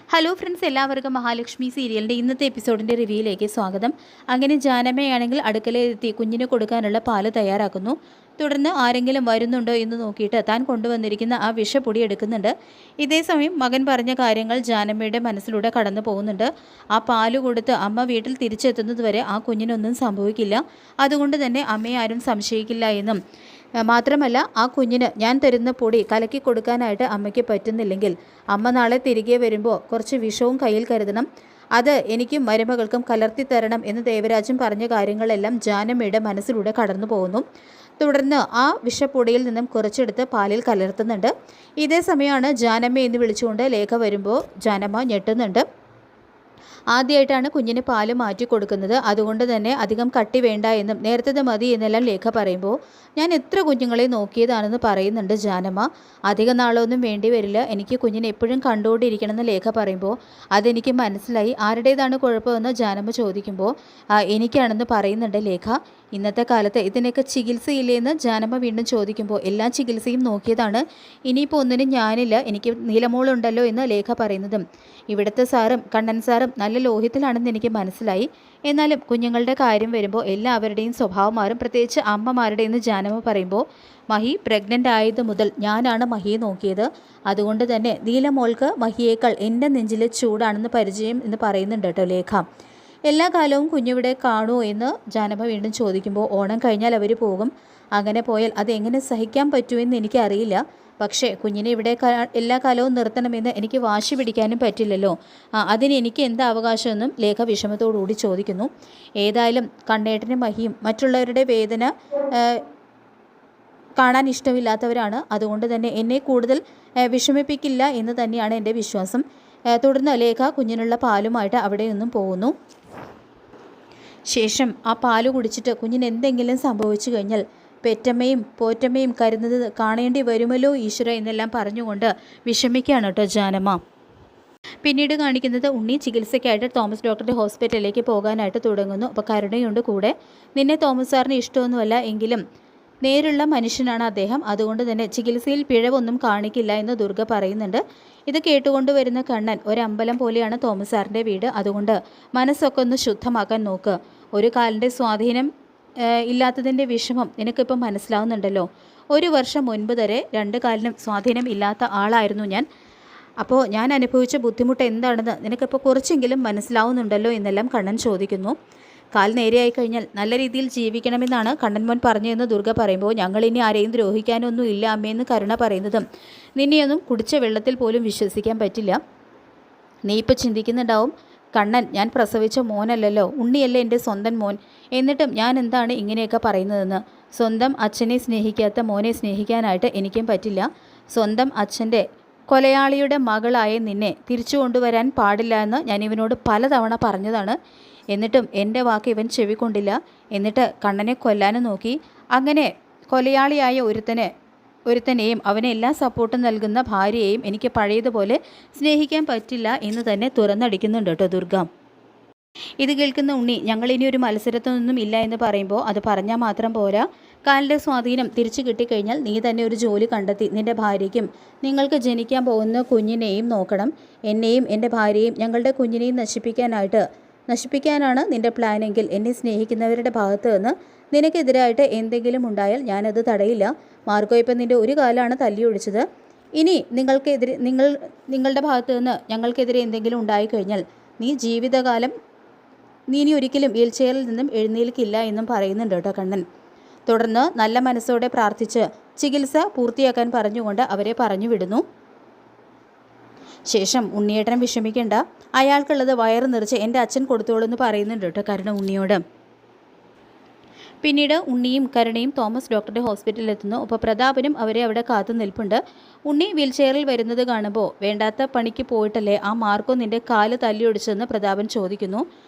Hello friends, എല്ലാവർക്കും മഹാലക്ഷ്മി സീരിയലിൻ്റെ ഇന്നത്തെ എപ്പിസോഡിൻ്റെ റിവ്യൂയിലേക്ക് സ്വാഗതം. അങ്ങനെ ജാനമ്മയാണെങ്കിൽ അടുക്കളയിലെത്തി കുഞ്ഞിന് കൊടുക്കാനുള്ള പാല് തയ്യാറാക്കുന്നു. തുടർന്ന് ആരെങ്കിലും വരുന്നുണ്ടോ എന്ന് നോക്കിയിട്ട് താൻ കൊണ്ടുവന്നിരിക്കുന്ന ആ വിഷപ്പൊടി എടുക്കുന്നുണ്ട്. ഇതേസമയം മകൻ പറഞ്ഞ കാര്യങ്ങൾ ജാനമ്മയുടെ മനസ്സിലൂടെ കടന്നു പോകുന്നുണ്ട്. ആ പാല് കൊടുത്ത് അമ്മ വീട്ടിൽ തിരിച്ചെത്തുന്നതുവരെ ആ കുഞ്ഞിനൊന്നും സംഭവിക്കില്ല, അതുകൊണ്ട് തന്നെ അമ്മയെ ആരും സംശയിക്കില്ല എന്നും മാത്രമല്ല, ആ കുഞ്ഞിന് ഞാൻ തരുന്ന പൊടി കലക്കി കൊടുക്കാനായിട്ട് അമ്മയ്ക്ക് പറ്റുന്നില്ലെങ്കിൽ അമ്മ നാളെ തിരികെ വരുമ്പോൾ കുറച്ച് വിഷവും കയ്യിൽ കരുതണം, അത് എനിക്കും മരുമകൾക്കും കലർത്തി തരണം എന്ന് ദേവരാജൻ പറഞ്ഞ കാര്യങ്ങളെല്ലാം ജാനമ്മയുടെ മനസ്സിലൂടെ കടന്നു പോകുന്നു. തുടർന്ന് ആ വിഷപ്പൊടിയിൽ നിന്നും കുറച്ചെടുത്ത് പാലിൽ കലർത്തുന്നുണ്ട്. ഇതേ സമയമാണ് ജാനമ്മ എന്ന് വിളിച്ചുകൊണ്ട് ലേഖ വരുമ്പോൾ ജാനമ്മ ഞെട്ടുന്നുണ്ട്. ആദ്യമായിട്ടാണ് കുഞ്ഞിന് പാല് മാറ്റി കൊടുക്കുന്നത്, അതുകൊണ്ട് തന്നെ അധികം കട്ടി വേണ്ട എന്നും നേരത്തെ മതി എന്നെല്ലാം ലേഖ പറയുമ്പോൾ ഞാൻ എത്ര കുഞ്ഞുങ്ങളെ നോക്കിയതാണെന്ന് പറയുന്നുണ്ട് ജാനമ്മ. അധിക നാളൊന്നും വേണ്ടി വരില്ല, എനിക്ക് കുഞ്ഞിനെ എപ്പോഴും കണ്ടുകൊണ്ടിരിക്കണമെന്ന് ലേഖ പറയുമ്പോൾ അതെനിക്ക് മനസ്സിലായി, ആരുടേതാണ് കുഴപ്പമെന്ന് ജാനമ്മ ചോദിക്കുമ്പോൾ എനിക്കാണെന്ന് പറയുന്നുണ്ട് ലേഖ. ഇന്നത്തെ കാലത്ത് ഇതിനൊക്കെ ചികിത്സയില്ലേന്ന് ജാനമ്മ വീണ്ടും ചോദിക്കുമ്പോൾ എല്ലാ ചികിത്സയും നോക്കിയതാണ്, ഇനിയിപ്പോൾ ഒന്നിനും ഞാനില്ല, എനിക്ക് നീലമോളുണ്ടല്ലോ എന്ന് ലേഖ പറയുന്നതും ഇവിടുത്തെ സാറും കണ്ണൻ സാറും നല്ല ലോഹ്യത്തിലാണെന്ന് എനിക്ക് മനസ്സിലായി, എന്നാലും കുഞ്ഞുങ്ങളുടെ കാര്യം വരുമ്പോൾ എല്ലാവരുടെയും സ്വഭാവം മാറും, പ്രത്യേകിച്ച് അമ്മമാരുടെയെന്ന് ജാനമ്മ പറയുമ്പോൾ മഹി പ്രഗ്നൻ്റ് ആയത് മുതൽ ഞാനാണ് മഹിയെ നോക്കിയത്, അതുകൊണ്ട് തന്നെ നീലമോൾക്ക് മഹിയേക്കാൾ എൻ്റെ നെഞ്ചിൽ ചൂടാണെന്ന് പരിചയം എന്ന് പറയുന്നുണ്ട് കേട്ടോ ലേഖ. എല്ലാ കാലവും കുഞ്ഞിവിടെ കാണുമോ എന്ന് ജാനമ്മ വീണ്ടും ചോദിക്കുമ്പോൾ ഓണം കഴിഞ്ഞാൽ അവർ പോകും, അങ്ങനെ പോയാൽ അതെങ്ങനെ സഹിക്കാൻ പറ്റുമെന്ന് എനിക്കറിയില്ല, പക്ഷേ കുഞ്ഞിനെ ഇവിടെ എല്ലാ കാലവും നിർത്തണമെന്ന് എനിക്ക് വാശി പിടിക്കാനും പറ്റില്ലല്ലോ, അതിന് എനിക്ക് എന്താ അവകാശമെന്നും ലേഖ വിഷമത്തോടുകൂടി ചോദിക്കുന്നു. ഏതായാലും കണ്ണേട്ടനും മഹിയും മറ്റുള്ളവരുടെ വേദന കാണാൻ ഇഷ്ടമില്ലാത്തവരാണ്, അതുകൊണ്ട് തന്നെ എന്നെ കൂടുതൽ വിഷമിപ്പിക്കില്ല എന്ന് തന്നെയാണ് എൻ്റെ വിശ്വാസം. തുടർന്ന് ലേഖ കുഞ്ഞിനുള്ള പാലുമായിട്ട് അവിടെ നിന്നും പോകുന്നു. ശേഷം ആ പാല് കുടിച്ചിട്ട് കുഞ്ഞിന് എന്തെങ്കിലും സംഭവിച്ചു കഴിഞ്ഞാൽ പെറ്റമ്മയും പോറ്റമ്മയും കരുതുന്നത് കാണേണ്ടി വരുമല്ലോ ഈശ്വര എന്നെല്ലാം പറഞ്ഞുകൊണ്ട് വിഷമിക്കുകയാണ് കേട്ടോ ജാനമ്മ. പിന്നീട് കാണിക്കുന്നത് ഉണ്ണി ചികിത്സയ്ക്കായിട്ട് തോമസ് ഡോക്ടറുടെ ഹോസ്പിറ്റലിലേക്ക് പോകാനായിട്ട് തുടങ്ങുന്നു. അപ്പോൾ കരുണയുണ്ട് കൂടെ. നിന്നെ തോമസ് സാറിന് ഇഷ്ടമൊന്നുമല്ല എങ്കിലും നേരുള്ള മനുഷ്യനാണ് അദ്ദേഹം, അതുകൊണ്ട് തന്നെ ചികിത്സയിൽ പിഴവൊന്നും കാണിക്കില്ല എന്ന് ദുർഗ പറയുന്നുണ്ട്. ഇത് കേട്ടുകൊണ്ട് വരുന്ന കണ്ണൻ ഒരമ്പലം പോലെയാണ് തോമസ് സാറിൻ്റെ വീട്, അതുകൊണ്ട് മനസ്സൊക്കെ ഒന്ന് ശുദ്ധമാക്കാൻ നോക്ക്, ഒരു കാലിൻ്റെ സ്വാധീനം ഇല്ലാത്തതിൻ്റെ വിഷമം നിനക്കിപ്പോൾ മനസ്സിലാവുന്നുണ്ടല്ലോ, 1 വർഷം മുൻപ് വരെ 2 കാലിനും സ്വാധീനം ഇല്ലാത്ത ആളായിരുന്നു ഞാൻ, അപ്പോൾ ഞാൻ അനുഭവിച്ച ബുദ്ധിമുട്ട് എന്താണെന്ന് നിനക്കിപ്പോൾ കുറച്ചെങ്കിലും മനസ്സിലാവുന്നുണ്ടല്ലോ എന്നെല്ലാം കണ്ണൻ ചോദിക്കുന്നു. കാൽ നേരെയായി കഴിഞ്ഞാൽ നല്ല രീതിയിൽ ജീവിക്കണമെന്നാണ് കണ്ണൻ മോൻ പറഞ്ഞതെന്ന് ദുർഗ പറയുമ്പോൾ ഞങ്ങളിനി ആരെയും ദ്രോഹിക്കാനൊന്നും ഇല്ല അമ്മയെന്ന് കരുണ പറയുന്നതും നിന്നെയൊന്നും കുടിച്ച വെള്ളത്തിൽ പോലും വിശ്വസിക്കാൻ പറ്റില്ല. നീ ഇപ്പോൾ ചിന്തിക്കുന്നുണ്ടാവും, കണ്ണൻ ഞാൻ പ്രസവിച്ച മോനല്ലല്ലോ, ഉണ്ണിയല്ലേ എൻ്റെ സ്വന്തം മോൻ, എന്നിട്ടും ഞാൻ എന്താണ് ഇങ്ങനെയൊക്കെ പറയുന്നതെന്ന്. സ്വന്തം അച്ഛനെ സ്നേഹിക്കാത്ത മോനെ സ്നേഹിക്കാനായിട്ട് എനിക്കും പറ്റില്ല. സ്വന്തം അച്ഛൻ്റെ കൊലയാളിയുടെ മകളായ നിന്നെ തിരിച്ചു കൊണ്ടുവരാൻ പാടില്ല എന്ന് ഞാൻ ഇവനോട് പലതവണ പറഞ്ഞതാണ്, എന്നിട്ടും എൻ്റെ വാക്ക് ഇവൻ ചെവിക്കൊണ്ടില്ല. എന്നിട്ട് കണ്ണനെ കൊല്ലാനും നോക്കി. അങ്ങനെ കൊലയാളിയായ ഒരുത്തനെയും അവന് എല്ലാ സപ്പോർട്ടും നൽകുന്ന ഭാര്യയെയും എനിക്ക് പഴയതുപോലെ സ്നേഹിക്കാൻ പറ്റില്ല എന്ന് തന്നെ തുറന്നടിക്കുന്നുണ്ട് കേട്ടോ ദുർഗ. ഇത് കേൾക്കുന്ന ഉണ്ണി ഞങ്ങളിനി ഒരു മത്സരത്തൊന്നും ഇല്ല എന്ന് പറയുമ്പോൾ അത് പറഞ്ഞാൽ മാത്രം പോരാ, കാലിൻ്റെ സ്വാധീനം തിരിച്ചു കിട്ടിക്കഴിഞ്ഞാൽ നീ തന്നെ ഒരു ജോലി കണ്ടെത്തി നിൻ്റെ ഭാര്യയ്ക്കും നിങ്ങൾക്ക് ജനിക്കാൻ പോകുന്ന കുഞ്ഞിനെയും നോക്കണം. എന്നെയും എൻ്റെ ഭാര്യയെയും ഞങ്ങളുടെ കുഞ്ഞിനെയും നശിപ്പിക്കാനാണ് നിൻ്റെ പ്ലാനെങ്കിൽ എന്നെ സ്നേഹിക്കുന്നവരുടെ ഭാഗത്ത് നിന്ന് നിനക്കെതിരായിട്ട് എന്തെങ്കിലും ഉണ്ടായാൽ ഞാനത് തടയില്ല. മാർക്കോ ഇപ്പം നിൻ്റെ ഒരു കാലാണ് തല്ലിയൊഴിച്ചത്, ഇനി നിങ്ങളുടെ ഭാഗത്ത് നിന്ന് ഞങ്ങൾക്കെതിരെ എന്തെങ്കിലും ഉണ്ടായിക്കഴിഞ്ഞാൽ നീ ജീവിതകാലം നീ ഇനി ഒരിക്കലും വീൽ ചെയറിൽ നിന്നും എഴുന്നേൽക്കില്ല എന്നും പറയുന്നുണ്ട് കേട്ടോ കണ്ണൻ. തുടർന്ന് നല്ല മനസ്സോടെ പ്രാർത്ഥിച്ച് ചികിത്സ പൂർത്തിയാക്കാൻ പറഞ്ഞുകൊണ്ട് അവരെ പറഞ്ഞു വിടുന്നു. ശേഷം ഉണ്ണിയേട്ടൻ വിഷമിക്കേണ്ട, അയാൾക്കുള്ളത് വയറ് നിറച്ച് എൻ്റെ അച്ഛൻ കൊടുത്തോളൂ എന്ന് പറയുന്നുണ്ട് കേട്ടോ കരുണ ഉണ്ണിയോട്. പിന്നീട് ഉണ്ണിയും കരുണയും തോമസ് ഡോക്ടറുടെ ഹോസ്പിറ്റലിൽ എത്തുന്നു. അപ്പോൾ പ്രതാപനും അവരെ അവിടെ കാത്തു നിൽപ്പുണ്ട്. ഉണ്ണി വീൽ ചെയറിൽ വരുന്നത് കാണുമ്പോൾ വേണ്ടാത്ത പണിക്ക് പോയിട്ടല്ലേ ആ മാർക്കോ നിൻ്റെ കാല് തല്ലിയൊടിച്ചതെന്ന് പ്രതാപൻ ചോദിക്കുന്നു.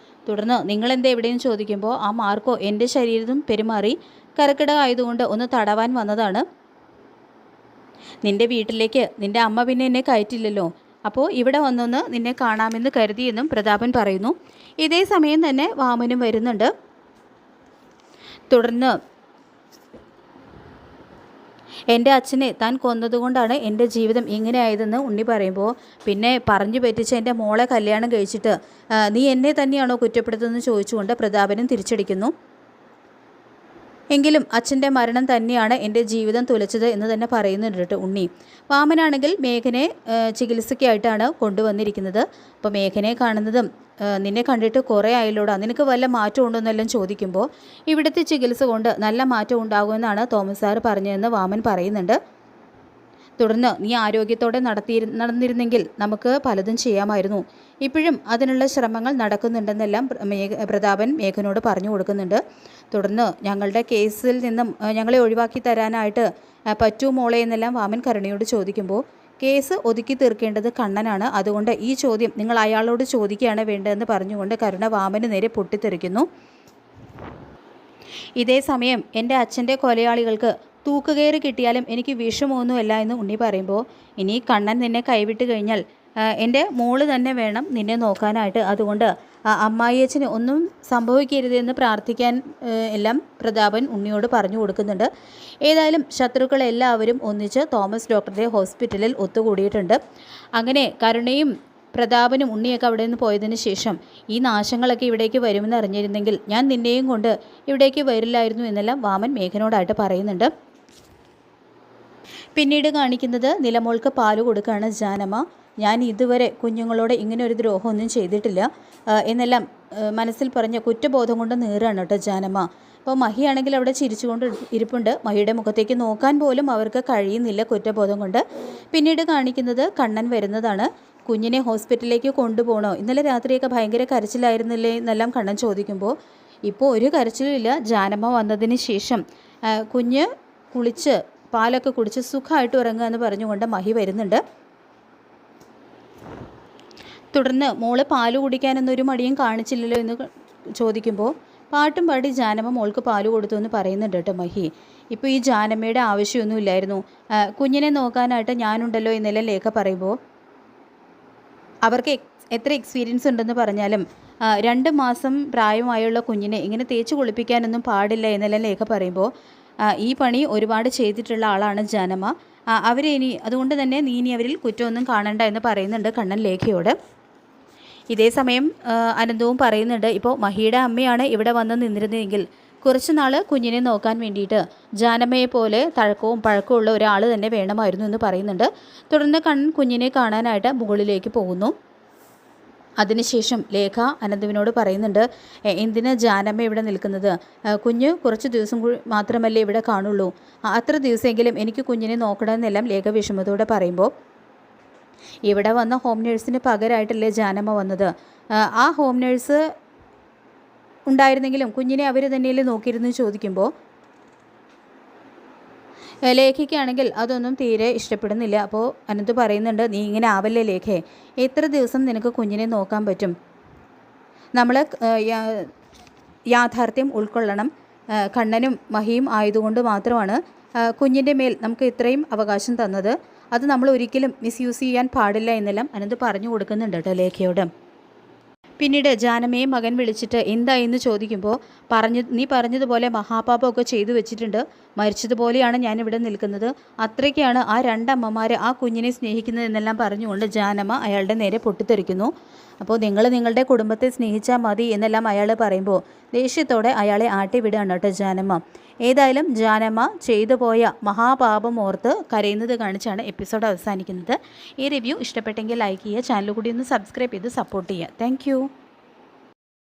തുടർന്ന് നിങ്ങളെന്താ എവിടെയെന്ന് ചോദിക്കുമ്പോൾ ആ മാർക്കോ എൻ്റെ ശരീരത്തും പെരുമാറി കർക്കിടകമായതുകൊണ്ട് ഒന്ന് തടവാൻ വന്നതാണ്. നിൻ്റെ വീട്ടിലേക്ക് നിൻ്റെ അമ്മ പിന്നെ എന്നെ കയറ്റില്ലല്ലോ, അപ്പോൾ ഇവിടെ വന്നൊന്ന് നിന്നെ കാണാമെന്ന് കരുതിയെന്നും പ്രതാപൻ പറയുന്നു. ഇതേ സമയം തന്നെ വാമനും വരുന്നുണ്ട്. തുടർന്ന് എൻ്റെ അച്ഛനെ താൻ കൊന്നതുകൊണ്ടാണ് എൻ്റെ ജീവിതം ഇങ്ങനെയായതെന്ന് ഉണ്ണി പറയുമ്പോൾ, പിന്നെ പറഞ്ഞു പറ്റിച്ച് എൻ്റെ മോളെ കല്യാണം കഴിച്ചിട്ട് നീ എന്നെ തന്നെയാണോ കുറ്റപ്പെടുത്തുന്നതെന്ന് ചോദിച്ചുകൊണ്ട് പ്രതാപനും തിരിച്ചടിക്കുന്നു. എങ്കിലും അച്ഛൻ്റെ മരണം തന്നെയാണ് എൻ്റെ ജീവിതം തുലച്ചത് എന്ന് തന്നെ പറയുന്നുണ്ട് കേട്ടോ ഉണ്ണി. വാമനാണെങ്കിൽ മേഘനെ ചികിത്സയ്ക്കായിട്ടാണ് കൊണ്ടുവന്നിരിക്കുന്നത്. അപ്പോൾ മേഘനെ കാണുന്നതും നിന്നെ കണ്ടിട്ട് കുറേ ആയല്ലോടാ, നിനക്ക് വല്ല മാറ്റം ഉണ്ടോ എന്നെല്ലാം ചോദിക്കുമ്പോൾ, ഇവിടുത്തെ ചികിത്സ കൊണ്ട് നല്ല മാറ്റം ഉണ്ടാകുമെന്നാണ് തോമസ് സാറ് പറഞ്ഞതെന്ന് വാമൻ പറയുന്നുണ്ട്. തുടർന്ന് നീ ആരോഗ്യത്തോടെ നടന്നിരുന്നെങ്കിൽ നമുക്ക് പലതും ചെയ്യാമായിരുന്നു. ഇപ്പോഴും അതിനുള്ള ശ്രമങ്ങൾ നടക്കുന്നുണ്ടെന്നെല്ലാം പ്രതാപൻ മേഘനോട് പറഞ്ഞു കൊടുക്കുന്നുണ്ട്. തുടർന്ന് ഞങ്ങളുടെ കേസിൽ നിന്നും ഞങ്ങളെ ഒഴിവാക്കി തരാനായിട്ട് പറ്റൂ മോളെ എന്നെല്ലാം വാമൻ കരുണയോട് ചോദിക്കുമ്പോൾ, കേസ് ഒതുക്കി തീർക്കേണ്ടത് കണ്ണനാണ്, അതുകൊണ്ട് ഈ ചോദ്യം നിങ്ങൾ അയാളോട് ചോദിക്കുകയാണ് വേണ്ടതെന്ന് പറഞ്ഞുകൊണ്ട് കരുണ വാമന് നേരെ പൊട്ടിത്തെറിക്കുന്നു. ഇതേ സമയം എൻ്റെ അച്ഛൻ്റെ കൊലയാളികൾക്ക് തൂക്കുകയറി കിട്ടിയാലും എനിക്ക് വിഷമമൊന്നുമല്ല എന്ന് ഉണ്ണി പറയുമ്പോൾ, ഇനി കണ്ണൻ നിന്നെ കൈവിട്ട് കഴിഞ്ഞാൽ എൻ്റെ മോള് തന്നെ വേണം നിന്നെ നോക്കാനായിട്ട്, അതുകൊണ്ട് അമ്മായിയച്ഛന് ഒന്നും സംഭവിക്കരുതെന്ന് പ്രാർത്ഥിക്കാൻ എല്ലാം പ്രതാപൻ ഉണ്ണിയോട് പറഞ്ഞു കൊടുക്കുന്നുണ്ട്. ഏതായാലും ശത്രുക്കളെല്ലാവരും ഒന്നിച്ച് തോമസ് ഡോക്ടറുടെ ഹോസ്പിറ്റലിൽ ഒത്തുകൂടിയിട്ടുണ്ട്. അങ്ങനെ കരുണയും പ്രതാപനും ഉണ്ണിയൊക്കെ അവിടെ നിന്ന് പോയതിന് ശേഷം ഈ നാശങ്ങളൊക്കെ ഇവിടേക്ക് വരുമെന്ന് അറിഞ്ഞിരുന്നെങ്കിൽ ഞാൻ നിന്നെയും കൊണ്ട് ഇവിടേക്ക് വരില്ലായിരുന്നു എന്നെല്ലാം വാമൻ മേഘനോടായിട്ട് പറയുന്നുണ്ട്. പിന്നീട് കാണിക്കുന്നത് നിലമോൾക്ക് പാല് കൊടുക്കുകയാണ് ജാനമ്മ. ഞാൻ ഇതുവരെ കുഞ്ഞുങ്ങളോട് ഇങ്ങനെ ഒരു ദ്രോഹമൊന്നും ചെയ്തിട്ടില്ല എന്നെല്ലാം മനസ്സിൽ പറഞ്ഞ കുറ്റബോധം കൊണ്ട് നീറുകയാണ് കേട്ടോ ജാനമ്മ. അപ്പോൾ മഹിയാണെങ്കിൽ അവിടെ ചിരിച്ചുകൊണ്ട് ഇരിപ്പുണ്ട്. മഹിയുടെ മുഖത്തേക്ക് നോക്കാൻ പോലും അവർക്ക് കഴിയുന്നില്ല കുറ്റബോധം കൊണ്ട്. പിന്നീട് കാണിക്കുന്നത് കണ്ണൻ വരുന്നതാണ്. കുഞ്ഞിനെ ഹോസ്പിറ്റലിലേക്ക് കൊണ്ടുപോകണോ, ഇന്നലെ രാത്രിയൊക്കെ ഭയങ്കര കരച്ചിലായിരുന്നില്ലേ എന്നെല്ലാം കണ്ണൻ ചോദിക്കുമ്പോൾ, ഇപ്പോൾ ഒരു കരച്ചിലും ഇല്ല. ജാനമ്മ വന്നതിന് ശേഷം കുഞ്ഞ് കുളിച്ച് പാലൊക്കെ കുടിച്ച് സുഖമായിട്ട് ഉറങ്ങുക എന്ന് പറഞ്ഞുകൊണ്ട് മഹി വരുന്നുണ്ട്. തുടർന്ന് മോള് പാല് കുടിക്കാനൊന്നൊരു മടിയും കാണിച്ചില്ലല്ലോ എന്ന് ചോദിക്കുമ്പോൾ, പാട്ടും പാടി ജാനമ്മ മോൾക്ക് പാല് കൊടുത്തു എന്ന് പറയുന്നുണ്ട് കേട്ടോ മഹി. ഇപ്പോൾ ഈ ജാനമ്മയുടെ ആവശ്യമൊന്നും ഇല്ലായിരുന്നു, കുഞ്ഞിനെ നോക്കാനായിട്ട് ഞാനുണ്ടല്ലോ എന്നെല്ലാം ലേഖ പറയുമ്പോൾ, അവർക്ക് എത്ര എക്സ്പീരിയൻസ് ഉണ്ടെന്ന് പറഞ്ഞാലും 2 മാസം പ്രായമായുള്ള കുഞ്ഞിനെ ഇങ്ങനെ തേച്ച് കുളിപ്പിക്കാനൊന്നും പാടില്ല എന്നെല്ലാം ലേഖ പറയുമ്പോൾ, ഈ പണി ഒരുപാട് ചെയ്തിട്ടുള്ള ആളാണ് ജാനമ്മ, അതുകൊണ്ട് തന്നെ നീ ഇനി അവരിൽ കുറ്റമൊന്നും കാണണ്ട എന്ന് പറയുന്നുണ്ട് കണ്ണൻ ലേഖയോട്. ഇതേ സമയം അനന്തവും പറയുന്നുണ്ട്, ഇപ്പോൾ മഹിയുടെ അമ്മയാണ് ഇവിടെ വന്ന് നിന്നിരുന്നതെങ്കിൽ കുറച്ച് നാൾ കുഞ്ഞിനെ നോക്കാൻ വേണ്ടിയിട്ട് ജാനമ്മയെ പോലെ തഴക്കവും പഴക്കവും ഉള്ള ഒരാൾ തന്നെ വേണമായിരുന്നു എന്ന് പറയുന്നുണ്ട്. തുടർന്ന് കണ്ണൻ കുഞ്ഞിനെ കാണാനായിട്ട് മുകളിലേക്ക് പോകുന്നു. അതിനുശേഷം ലേഖ അനന്തുവിനോട് പറയുന്നുണ്ട്, എന്തിനാ ജാനമ്മ ഇവിടെ നിൽക്കുന്നത്, കുഞ്ഞ് കുറച്ച് ദിവസം മാത്രമല്ലേ ഇവിടെ കാണുള്ളൂ, അത്ര ദിവസമെങ്കിലും എനിക്ക് കുഞ്ഞിനെ നോക്കണമെന്നെല്ലാം ലേഖ വിഷമത്തോടെ പറയുമ്പോൾ, ഇവിടെ വന്ന ഹോം നേഴ്സിന് പകരമായിട്ടല്ലേ ജാനമ്മ വന്നത്, ആ ഹോം നേഴ്സ് ഉണ്ടായിരുന്നെങ്കിലും കുഞ്ഞിനെ അവർ തന്നെയല്ലേ നോക്കിയിരുന്നു ചോദിക്കുമ്പോൾ, ലേഖയ്ക്കാണെങ്കിൽ അതൊന്നും തീരെ ഇഷ്ടപ്പെടുന്നില്ല. അപ്പോൾ അനന്ത് പറയുന്നുണ്ട്, നീ ഇങ്ങനെ ആവല്ലേ ലേഖയെ, എത്ര ദിവസം നിനക്ക് കുഞ്ഞിനെ നോക്കാൻ പറ്റും, നമ്മൾ യാഥാർത്ഥ്യം ഉൾക്കൊള്ളണം, കണ്ണനും മഹിയും ആയതുകൊണ്ട് മാത്രമാണ് കുഞ്ഞിൻ്റെ മേൽ നമുക്ക് ഇത്രയും അവകാശം തന്നത്, അത് നമ്മൾ ഒരിക്കലും മിസ്യൂസ് ചെയ്യാൻ പാടില്ല എന്നെല്ലാം അനന്ത് പറഞ്ഞു കൊടുക്കുന്നുണ്ട് കേട്ടോ ലേഖയോട്. പിന്നീട് ജാനമ്മയെ മകൻ വിളിച്ചിട്ട് എന്തായെന്ന് ചോദിക്കുമ്പോൾ, നീ പറഞ്ഞതുപോലെ മഹാപാപമൊക്കെ ചെയ്തു വെച്ചിട്ടുണ്ട്, മരിച്ചതുപോലെയാണ് ഞാനിവിടെ നിൽക്കുന്നത്, അത്രയ്ക്കാണ് ആ 2 അമ്മമാർ ആ കുഞ്ഞിനെ സ്നേഹിക്കുന്നത് എന്നെല്ലാം പറഞ്ഞുകൊണ്ട് ജാനമ്മ അയാളുടെ നേരെ പൊട്ടിത്തെറിക്കുന്നു. അപ്പോൾ നിങ്ങൾ നിങ്ങളുടെ കുടുംബത്തെ സ്നേഹിച്ചാൽ മതി എന്നെല്ലാം അയാൾ പറയുമ്പോൾ ദേഷ്യത്തോടെ അയാളെ ആട്ടി വിടുകയാണ് കേട്ടോ ജാനമ്മ. ഏതായാലും ജാനമ്മ ചെയ്തു പോയ മഹാപാപം ഓർത്ത് കരയുന്നത് കാണിച്ചാണ് എപ്പിസോഡ് അവസാനിക്കുന്നത്. ഈ റിവ്യൂ ഇഷ്ടപ്പെട്ടെങ്കിൽ ലൈക്ക് ചെയ്യുക, ചാനൽ കൂടി ഒന്ന് സബ്സ്ക്രൈബ് ചെയ്ത് സപ്പോർട്ട് ചെയ്യുക. താങ്ക്